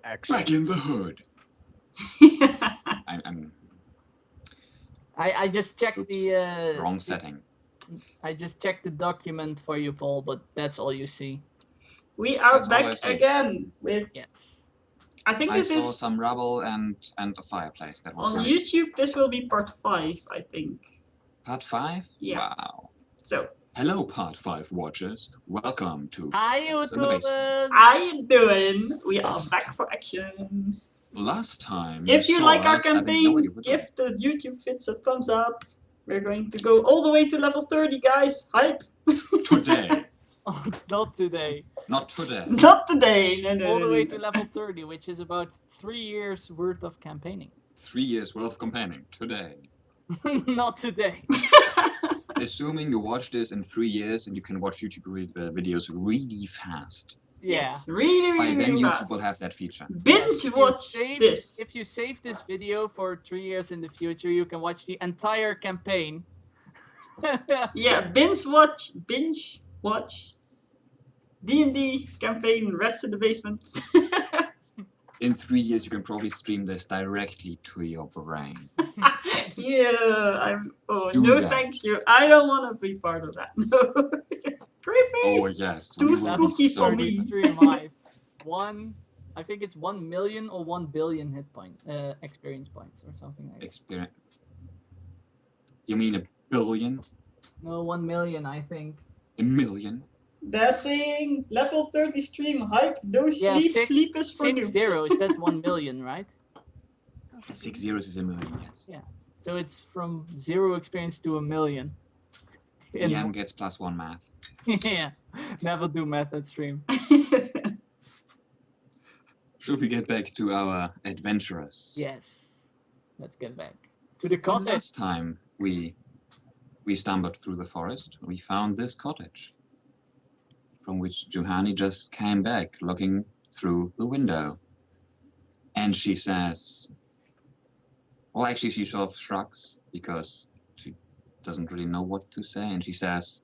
Actually, Back in the hood. I'm I just checked oops, the wrong setting. I just checked the document for you, Paul, but that's all you see. We are That's all I back see. again with. Yes. I think I this saw is some rubble and a fireplace. That was on right. YouTube. This will be part 5, I think. Part 5? Yeah. Wow. So, Hello, Part 5 watchers. Welcome to How you Tales in the Basement. doing? how you doing? We are back for action. Last time, If you saw like our us having no campaign, idea what we're doing. give the YouTube vids a thumbs up. We're going to go all the way to level 30, guys. Hype. Today. Oh, not today. Not today. Not today. No, All the way no. to level 30, which is about 3 years worth of campaigning. 3 years worth of campaigning. Today. Not today. Assuming you watch this in 3 years and you can watch YouTube videos really fast. Yeah. Yes, really, By really, then really YouTube fast. will have that feature. Binge If watch this. If you save this video for 3 years in the future, you can watch the entire campaign. Yeah, binge watch D&D campaign Rats in the Basement. In 3 years, you can probably stream this directly to your brain. Yeah, Do no, that. thank you. I don't want to be part of that. No. Creepy. Oh yes. Too we will be spooky for so me. Stream live. I think it's 1 million or 1 billion hit point, experience points or something like that. Experience. You mean a billion? No, 1 million, I think. A million? They're saying level 30 stream hype, no Yeah, sleep, sleep is for 6 noobs. zeros, that's 1 million, right? 6 zeros is a million, yes. Yeah. So it's from 0 experience to 1 million. DM gets +1 math. Yeah. Never do math at stream. Should we get back to our adventurers? Yes. Let's get back to the Well, cottage. last time we stumbled through the forest, we found this cottage, from which Juhani just came back, looking through the window. And she says, well, actually, she sort of shrugs because she doesn't really know what to say, and she says,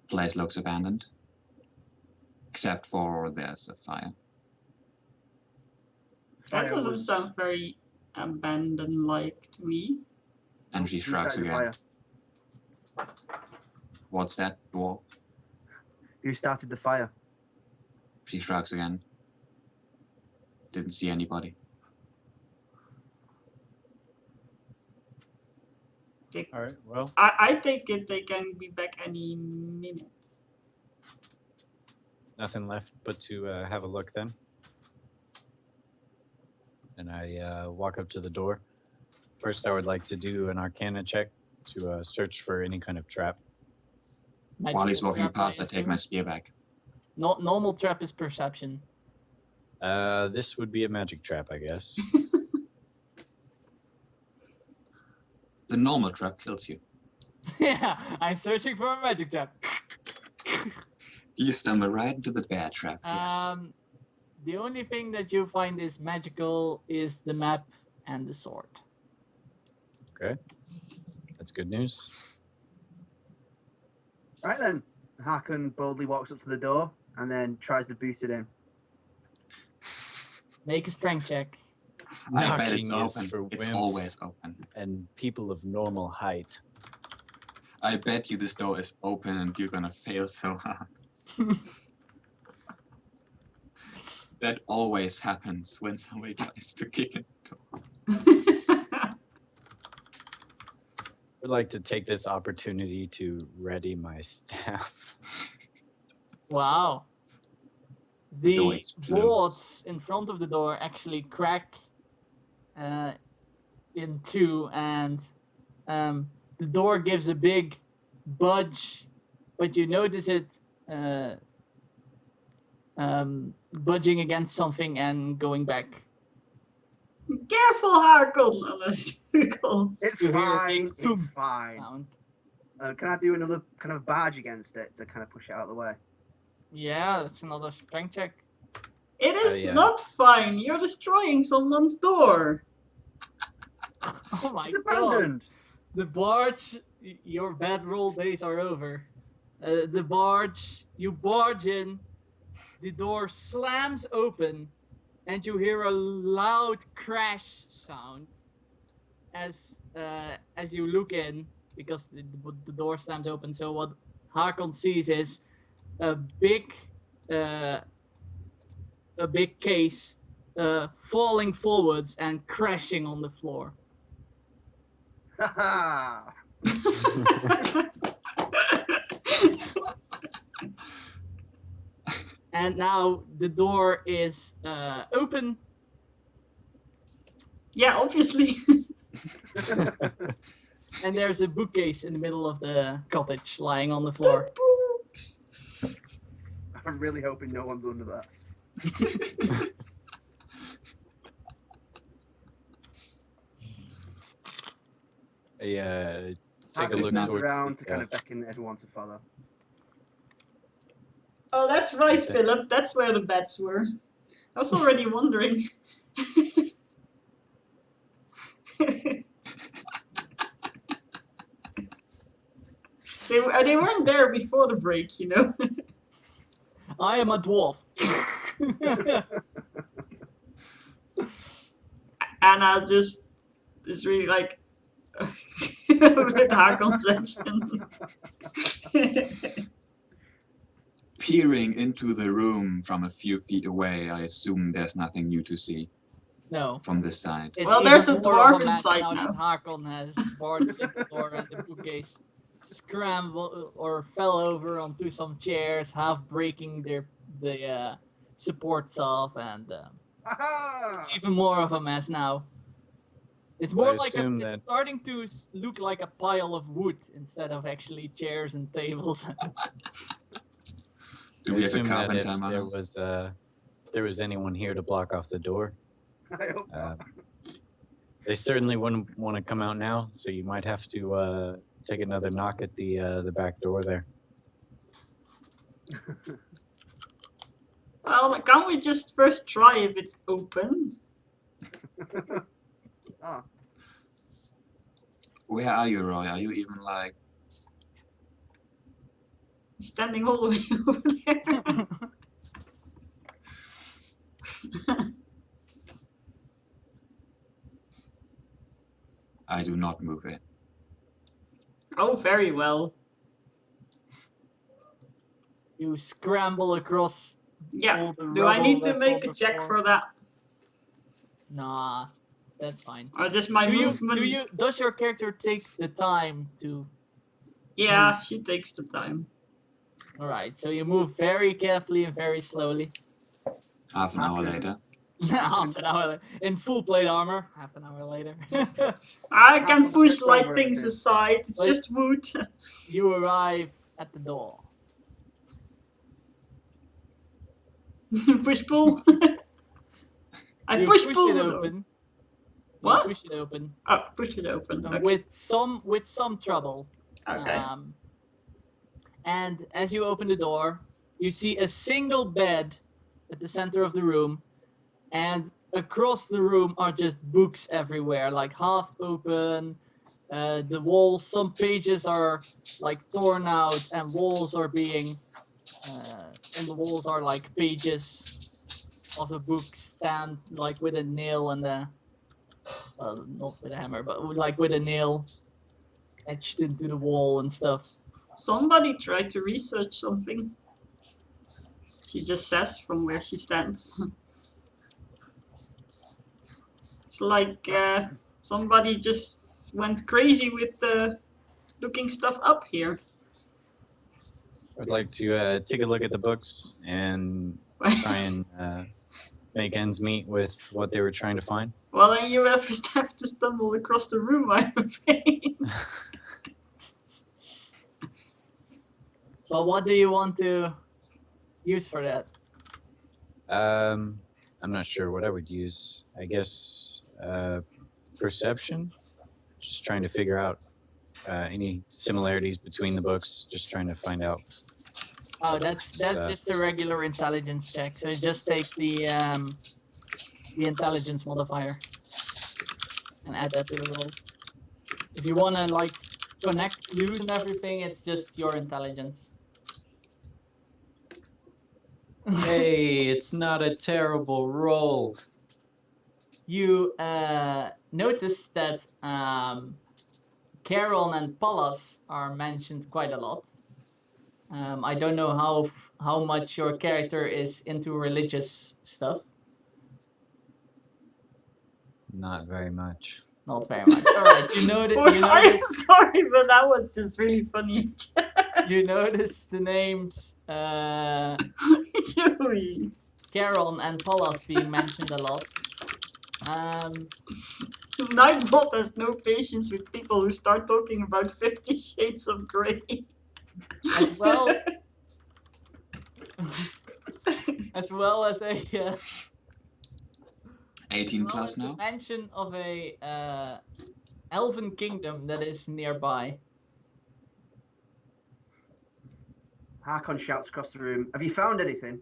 place looks abandoned, except for there's a fire. That doesn't sound very abandoned-like to me. And she shrugs again. What's that, dwarf? Who started the fire? She shrugs again. Didn't see anybody. all right. Well, I take it they can be back any minute. nothing left but to have a look then. And I walk up to the door. First, I would like to do an Arcana check to search for any kind of trap. While he's walking Trap, past, I assume. take my spear back. Normal trap is perception. This would be a magic trap, I guess. The normal trap kills you. Yeah, I'm searching for a magic trap. You stumble right into the bear trap, yes. The only thing that you find is magical is the map and the sword. Okay, that's good news. Right then, Hakon boldly walks up to the door and then tries to boot it in. Make a strength check. I bet it's Knocking is open. for It's wimps. always open. And people of normal height. I bet you this door is open and you're gonna fail so hard. That always happens when somebody tries to kick it. I'd like to take this opportunity to ready my staff. Wow. The door The explodes. boards in front of the door actually crack in two, and the door gives a big budge, but you notice it budging against something and going back. Careful, Harkon! Unless you call. It's You hear a fine. big thump It's fine. Sound. Can I do another kind of barge against it to kind of push it out of the way? Yeah, that's another strength check. It is yeah. not fine. You're destroying someone's door. Oh my It's god. abandoned. The barge, your bad roll days are over. The barge, you barge in, the door slams open, and you hear a loud crash sound as you look in, because the door slams open. So what Hakon sees is a big case falling forwards and crashing on the floor. Haha. And now the door is open. Yeah, obviously. And there's a bookcase in the middle of the cottage lying on the floor. Books. I'm really hoping no one's under that. Take a Hakon look turns towards around to the, kind of beckon everyone to follow. Oh, that's right, Okay. Philip. That's where the beds were. I was already wondering. They weren't there before the break, you know. I am a dwarf. Anna just is really like with Hakon's action. Peering into the room from a few feet away, I assume there's nothing new to see No. from this side. It's Well, there's even a more of dwarf mess inside now now. that Hakon has barged in the door and the bookcase scrambled or fell over onto some chairs, half breaking the supports off, and Haha! it's even more of a mess now. It's Well, more I like assume it's that- starting to look like a pile of wood instead of actually chairs and tables. Do I we have a assume that carpenter if among there us? was if there was anyone here to block off the door, I hope uh, not. they certainly wouldn't want to come out now. So you might have to take another knock at the back door there. Well, can't we just first try if it's open? Ah, Where are you, Roy? Are you even like... Standing all the way over there. I do not move it. Oh, very well. You scramble across. Yeah. all the Do I rubble need to that's make on a the check floor. for that? Nah, that's fine. Or just my movement? Does your character take the time to? Yeah, she takes the time. All right, so you move very carefully and very slowly. Half an hour Okay. later. Half an hour later, in full plate armor. Half an hour later, I can Half push of the light over things everything. aside. It's Wait. just wood. you arrive at the door. Push pull. I You push pull it the door. open. What? You push it open Oh, push it open. Okay. with some trouble. Okay. And as you open the door, you see a single bed at the center of the room, and across the room are just books everywhere, like half open. The walls, some pages are like torn out, and walls are being, and the walls are like pages of a book stand, like with a nail and a, well, not with a hammer, but like with a nail etched into the wall and stuff. Somebody tried to research something. She just says from where she stands. It's like somebody just went crazy with looking stuff up here. I'd like to take a look at the books and try and make ends meet with what they were trying to find. Well, then you will first have to stumble across the room, I'm afraid. But what do you want to use for that? I'm not sure what I would use. I guess perception. Just trying to figure out any similarities between the books. Just trying to find out. Oh, that's just a regular intelligence check. So just take the intelligence modifier and add that to the roll. If you wanna like connect clues and everything, it's just your intelligence. Hey, it's not a terrible roll. You notice that Charon and Pallas are mentioned quite a lot. I don't know how much your character is into religious stuff. Not very much. Not very much. All right, you notice. You I'm notice. sorry, but that was just really funny. You notice the names Joey. Charon and Pallas being mentioned a lot. Nightbot has no patience with people who start talking about 50 Shades of Grey. As well as a 18 well plus as the now? mention of a elven kingdom that is nearby. Hakon shouts across the room. Have you found anything?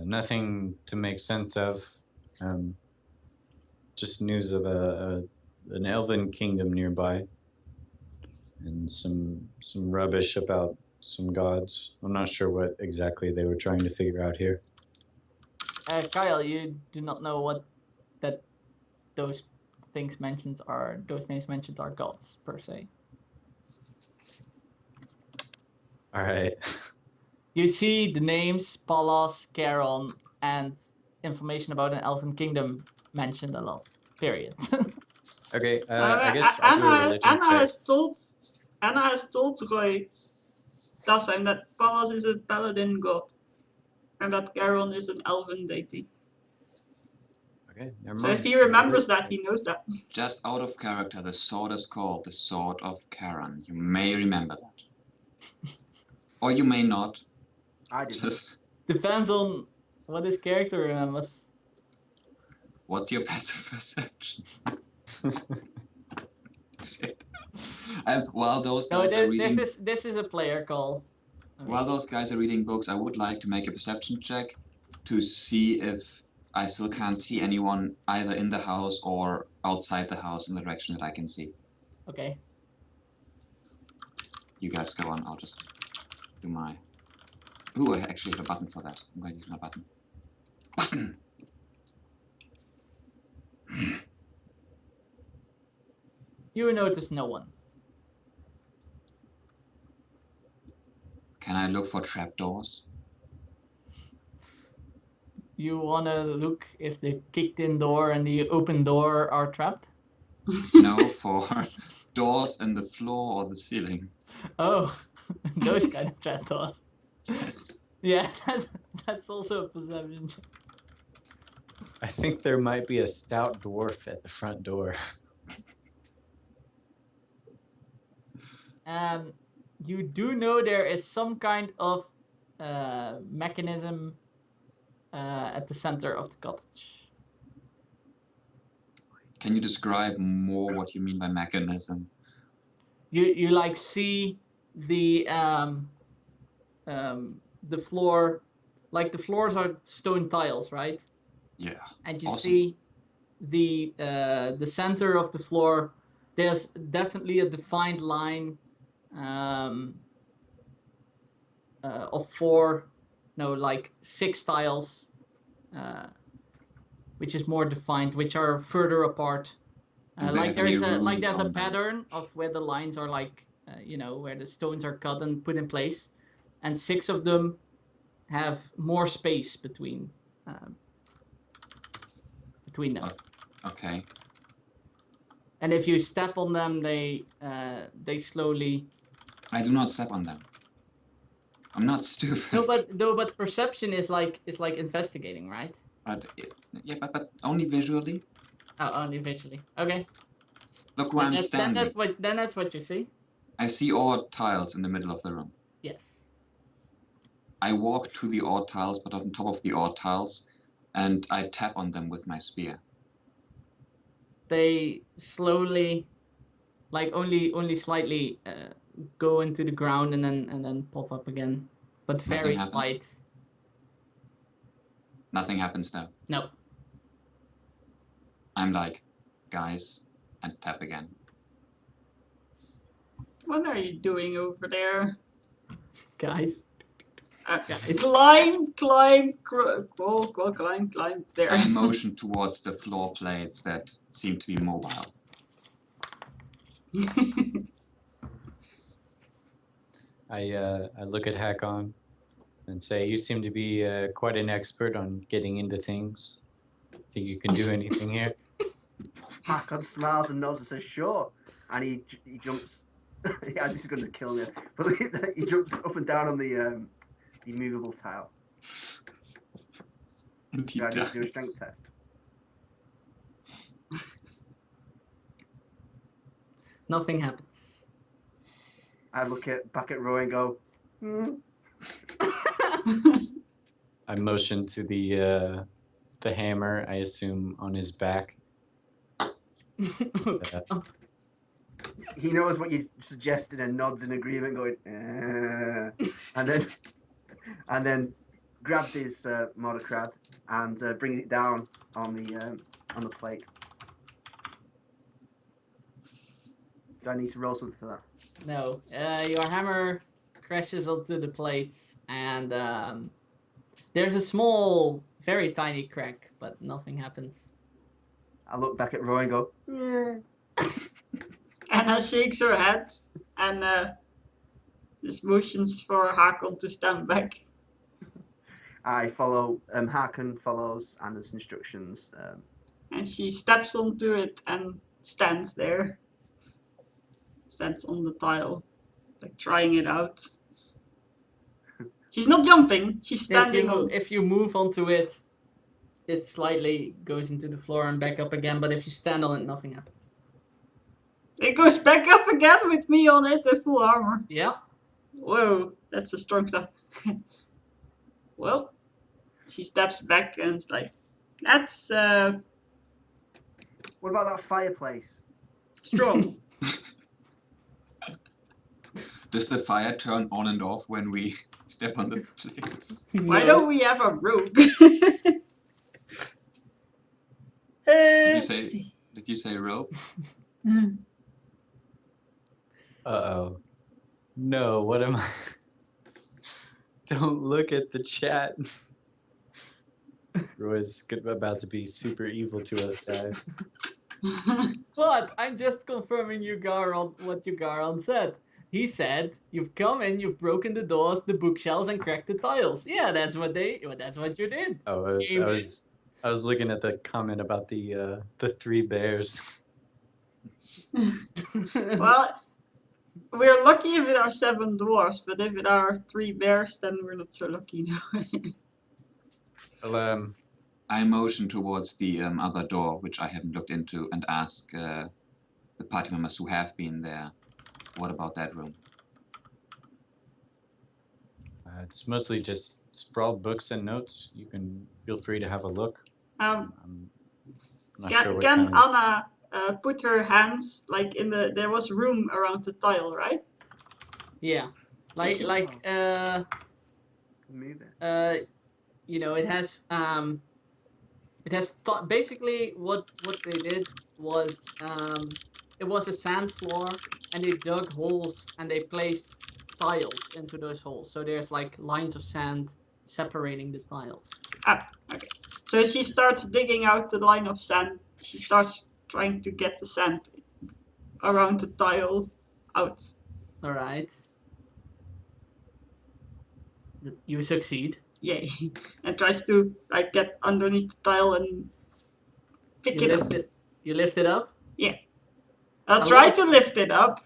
Nothing to make sense of. Just news of an elven kingdom nearby, and some rubbish about some gods. I'm not sure what exactly they were trying to figure out here. Kyle, you do not know what that those things mentioned are. Those names mentioned are gods per se. All right. You see the names Pallas, Charon, and information about an elven kingdom mentioned a lot. Period. Okay. I guess I'll do a religion check. Anna has told Roy last time that Pallas is a paladin god, and that Charon is an elven deity. Okay. Never So mind. if he remembers that, he knows that. Just out of character, the sword is called the Sword of Charon. You may remember that. Or you may not. I didn't. Just Depends on what his character remembers. what's your passive perception? Shit. And while those No, guys are reading, this is a player call. I mean, while those guys are reading books, I would like to make a perception check to see if I still can't see anyone either in the house or outside the house in the direction that I can see. okay. You guys go on. I'll just do my. Ooh, I actually have a button for that. I'm going to use my button. Button. You notice no one. Can I look for trapdoors? You wanna look if the kicked-in door and the open door are trapped? No, for doors in the floor or the ceiling. Oh, those kind of trapdoors. Yes. Yeah, that's also a perception check. I think there might be a stout dwarf at the front door. You do know there is some kind of mechanism at the center of the cottage. Can you describe more what you mean by mechanism? You like see the floor, like the floors are stone tiles, right? Yeah. And you Awesome. see the center of the floor. There's definitely a defined line of six tiles, which is more defined, which are further apart. Do they have any there's a runes on them? pattern of where the lines are where the stones are cut and put in place, and six of them have more space between them. Okay. And if you step on them, they slowly. I do not step on them. I'm not stupid. No, but perception is like investigating, right? But only visually. Oh, only visually. Okay. Look where I'm Then standing. that's what you see. I see odd tiles in the middle of the room. Yes. I walk to the odd tiles, but on top of the odd tiles, and I tap on them with my spear. They slowly, only slightly, go into the ground and then pop up again, but very happens? slight. Nothing happens though. No. I'm like, guys, and tap again. What are you doing over there? Guys. Climb, climb. There. I motion towards the floor plates that seem to be mobile. I look at Hakon and say, "You seem to be quite an expert on getting into things. Think you can do anything here?" Hakon smiles and nods and says, "Sure." And he jumps. Yeah, this is going to kill me. But he jumps up and down on the immovable tile. And he Do I need to do a dies. strength test? Nothing happens. I look back at Roy and go, I motion to the hammer. I assume on his back. he knows what you suggested and nods in agreement, going, and then grabs his monocrad and brings it down on the plate. Do I need to roll something for that? No, your hammer crashes onto the plates, and there's a small, very tiny crack, but nothing happens. I look back at Roy and go, Anna shakes her head and just motions for Hakon to stand back. I follow. Hakon follows Anna's instructions. And she steps onto it and stands there. Stands on the tile, like trying it out. She's not jumping, she's standing on. If you move onto it, it slightly goes into the floor and back up again, but if you stand on it, nothing happens. It goes back up again with me on it in full armor. Yeah. Whoa, that's a strong stuff. Well, she steps back and is like, that's What about that fireplace? strong. Does the fire turn on and off when we step on the plates? Why No. don't we have a rogue? Did you say rope? Uh-oh. No, what am I? Don't look at the chat. Roy's about to be super evil to us, guys. But I'm just confirming what Ugaron said. He said, "You've come in, you've broken the doors, the bookshelves, and cracked the tiles." Yeah, that's what you did. Oh, I was looking at the comment about the 3 bears. Well, we're lucky if it are 7 dwarves, but if it are 3 bears, then we're not so lucky now. Well, I motion towards the other door, which I haven't looked into, and ask the party members who have been there, what about that room? it's mostly just sprawled books and notes. You can feel free to have a look. I'm not sure what Can kind of- Anna put her hands like in the? There was room around the tile, right? Yeah, like Move it. it has basically what they did was it was a sand floor, and they dug holes and they placed tiles into those holes, so there's like lines of sand separating the tiles. Okay. So she starts digging out the line of sand. She starts trying to get the sand around the tile out. All right, you succeed. Yay! And tries to like get underneath the tile and pick You it lift up. it. You lift it up. I'll A try lot- to lift it up.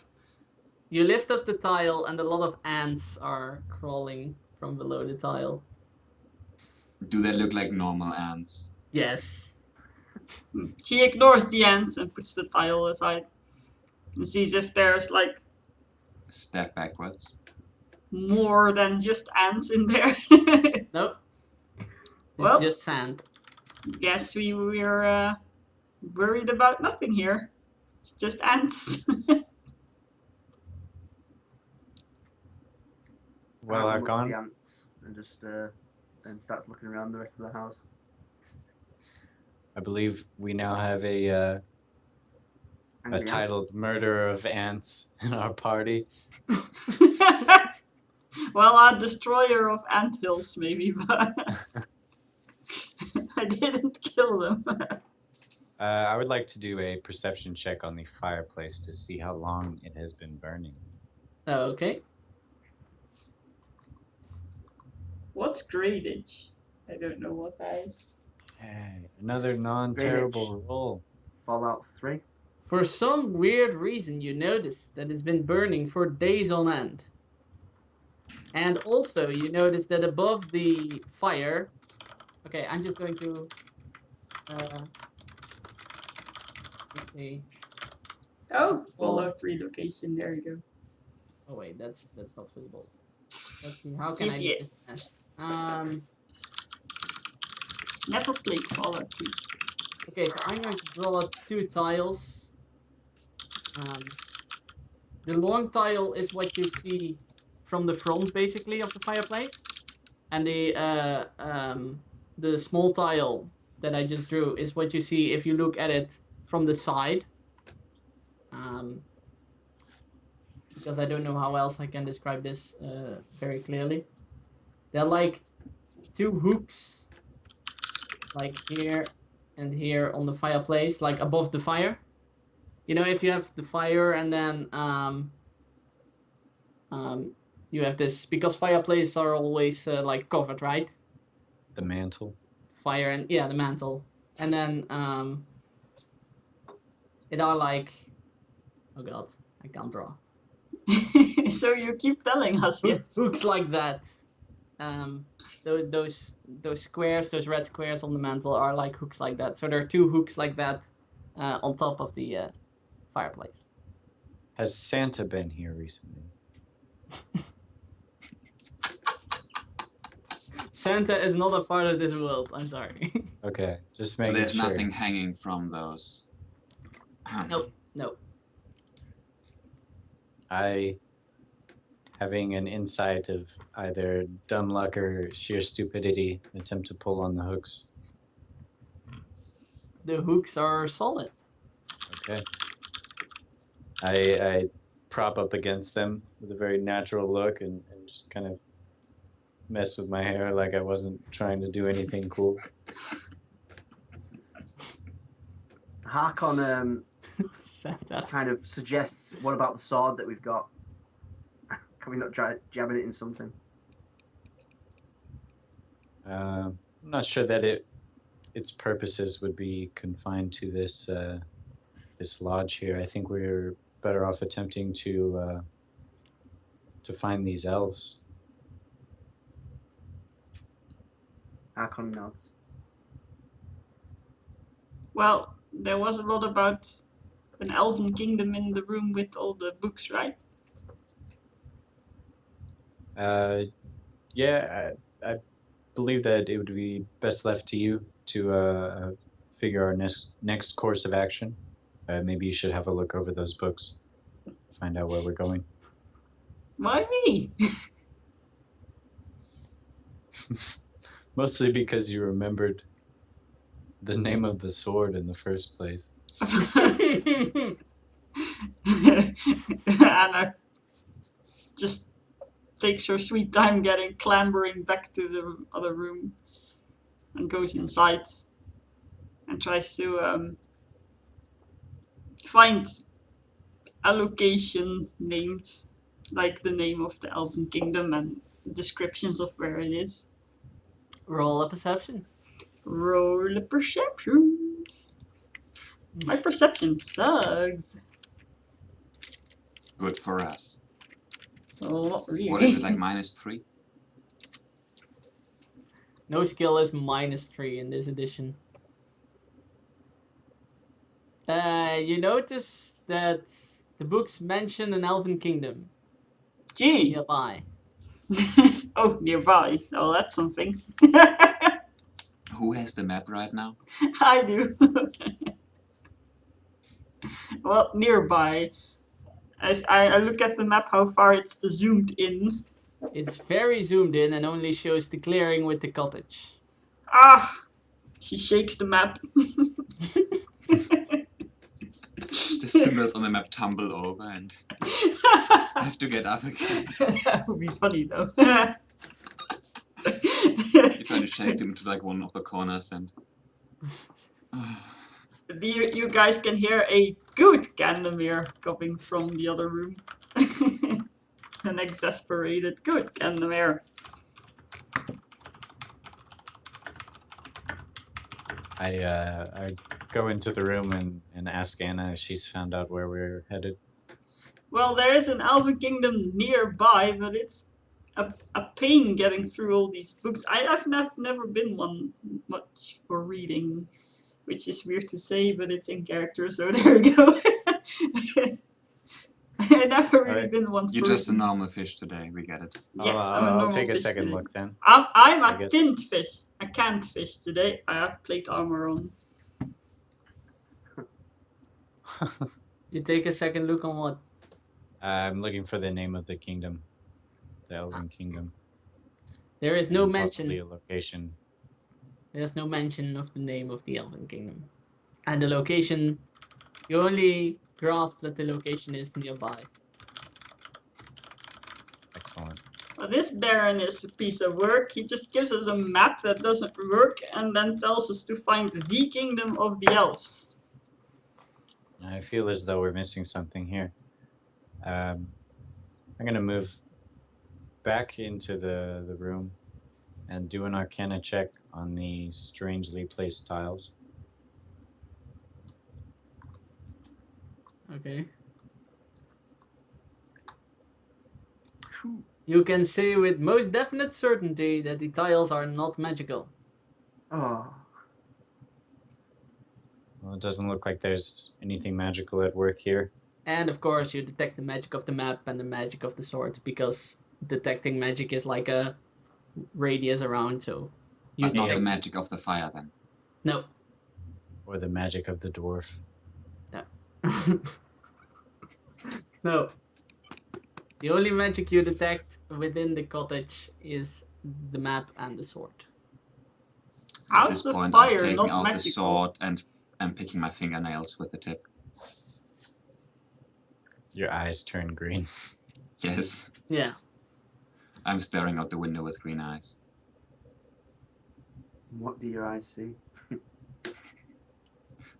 You lift up the tile, and a lot of ants are crawling from below the tile. Do they look like normal ants? Yes. She ignores the ants and puts the tile aside and sees if there's like Step backwards. more than just ants in there. Nope. It's Well- just sand. Guess we're worried about nothing here. It's just ants. Well, Hakon looks at Hakon, the ants and just then starts looking around the rest of the house. I believe we now have a Angry ants. titled "Murderer of Ants" in our party. Well, a destroyer of anthills, maybe, but I didn't kill them. I would like to do a perception check on the fireplace to see how long it has been burning. Okay. What's gradage? I don't know what that is. Hey, another non-terrible roll. Fallout 3. For some weird reason, you notice that it's been burning for days on end. And also, you notice that above the fire... Okay, I'm just going to... let's see. Oh, Fallout 3 location. There you go. Oh wait, that's not visible. Let's see, how can Yes, I make this yes. test? Never played Fallout 3. Okay, so I'm going to draw 2 tiles. The long tile is what you see from the front, basically, of the fireplace. And the small tile that I just drew is what you see if you look at it from the side. Because I don't know how else I can describe this very clearly. They're like 2 hooks, like here and here on the fireplace, like above the fire. You know, if you have the fire and then you have this, because fireplaces are always like covered, right? The mantle. Fire and the mantle, and then it are like, oh god, I can't draw. So you keep telling us, yes. Hooks like that. Those squares, those red squares on the mantle are like hooks like that. So there are 2 hooks like that on top of the fireplace. Has Santa been here recently? Santa is not a part of this world. I'm sorry. Okay, just So making there's sure. nothing hanging from those. Nope. No. I, having an insight of either dumb luck or sheer stupidity, attempt to pull on the hooks. The hooks are solid. Okay. I prop up against them with a very natural look and just kind of mess with my hair like I wasn't trying to do anything cool. Harkon Santa. kind of suggests, what about the sword that we've got? Can we not try jabbing it in something? I'm not sure that its purposes would be confined to this this lodge here. I think we're better off attempting to find these elves. Harkon nods. Well, there was a lot about an elven kingdom in the room with all the books, right? Yeah, I believe that it would be best left to you to figure our next course of action. Maybe you should have a look over those books, find out where we're going. Why me? Mostly because you remembered the name of the sword in the first place. Anna just takes her sweet time clambering back to the other room and goes inside and tries to find a location named like the name of the Elven Kingdom and descriptions of where it is. Roll a perception. Roll a perception. My perception sucks. Good for us. Well, not really. What is it, like -3? No skill is -3 in this edition. You notice that the books mention an Elven Kingdom Gee. nearby. Oh, nearby. Oh, that's something. Who has the map right now? I do. Well, nearby. As I look at the map, how far it's zoomed in. It's very zoomed in and only shows the clearing with the cottage. Ah! She shakes the map. The symbols on the map tumble over and I have to get up again. That would be funny though. You try to shake them into like one of the corners and You guys can hear a good Ganymede coming from the other room. An exasperated good Ganymede. I go into the room and ask Anna if she's found out where we're headed. Well, there is an Elven Kingdom nearby, but it's a pain getting through all these books. I've never been one much for reading, which is weird to say, but it's in character, so there we go. I've never really Alright. been one for you're just a reading. normal fish today, we get it. Yeah, I'm a I'll normal take a fish second today. look then. I'm I a guess. tint fish. I can't fish today. I have plate armor on. You take a second look on what? I'm looking for the name of the kingdom, the Elven Kingdom. There is no and mention. possibly a location. There's no mention of the name of the Elven Kingdom. And the location, you only grasp that the location is nearby. Excellent. Well, this Baron is a piece of work. He just gives us a map that doesn't work and then tells us to find the kingdom of the elves. I feel as though we're missing something here. I'm gonna move back into the room and do an Arcana check on the strangely placed tiles. Okay. You can say with most definite certainty that the tiles are not magical. Oh, Well, it doesn't look like there's anything magical at work here. And of course, you detect the magic of the map and the magic of the sword, because detecting magic is like a radius around, so you But not the detect- magic of the fire then. No. Or the magic of the dwarf. No. The only magic you detect within the cottage is the map and the sword. At How's this the point, I've fire taken not out the magical? sword and I'm picking my fingernails with the tip. Your eyes turn green. Yes, Yeah. I'm staring out the window with green eyes. what do your eyes see?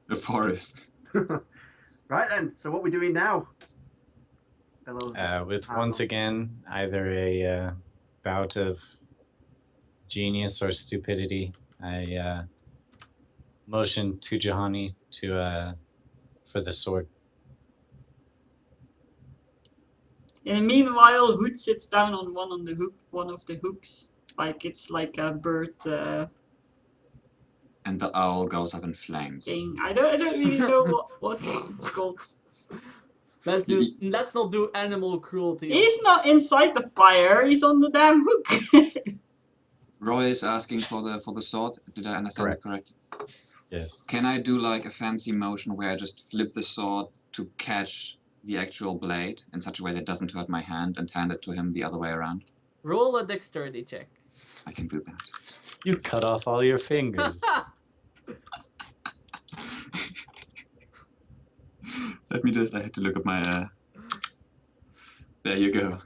The forest. Right then, so what are we doing now? Bellows. With How? once again either a bout of genius or stupidity, I motion to Juhani to for the sword. In the meanwhile, Hood sits down on one of the hooks, like it's like a bird And the owl goes up in flames. thing. I don't really know what it's called. Let's not do animal cruelty. He's not inside the fire. He's on the damn hook. Roy is asking for the sword. Did I understand it correctly? Yes. Can I do like a fancy motion where I just flip the sword to catch the actual blade in such a way that doesn't hurt my hand and hand it to him the other way around? Roll a dexterity check. I can do that. You cut off all your fingers. Let me just, I had to look at my, there you go.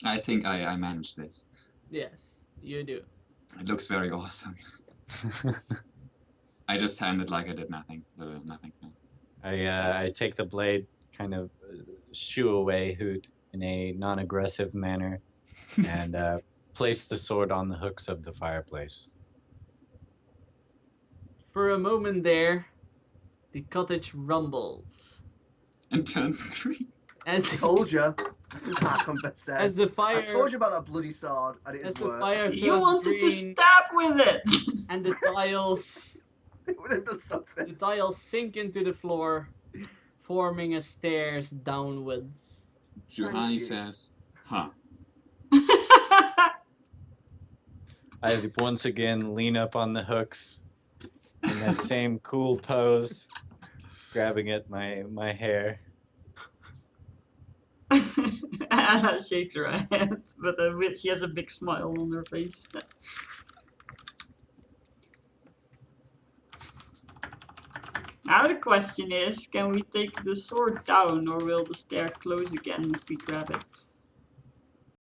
I think I managed this. Yes, you do. It looks very awesome. I just handed like I did nothing. Nothing. No. I take the blade, kind of shoo away Hoot in a non-aggressive manner, and place the sword on the hooks of the fireplace. For a moment there, the cottage rumbles. And turns green. As Told you. I confess that. as the I fire told you about that bloody sword. I as didn't the work. fire You turns wanted to green stab with it. and the tiles It would have done something. the tiles sink into the floor, forming a stairs downwards. Juhani you. says, huh. I once again lean up on the hooks in that same cool pose, grabbing at my hair. Anna shakes her head, but she has a big smile on her face. Now the question is, can we take the sword down or will the stair close again if we grab it?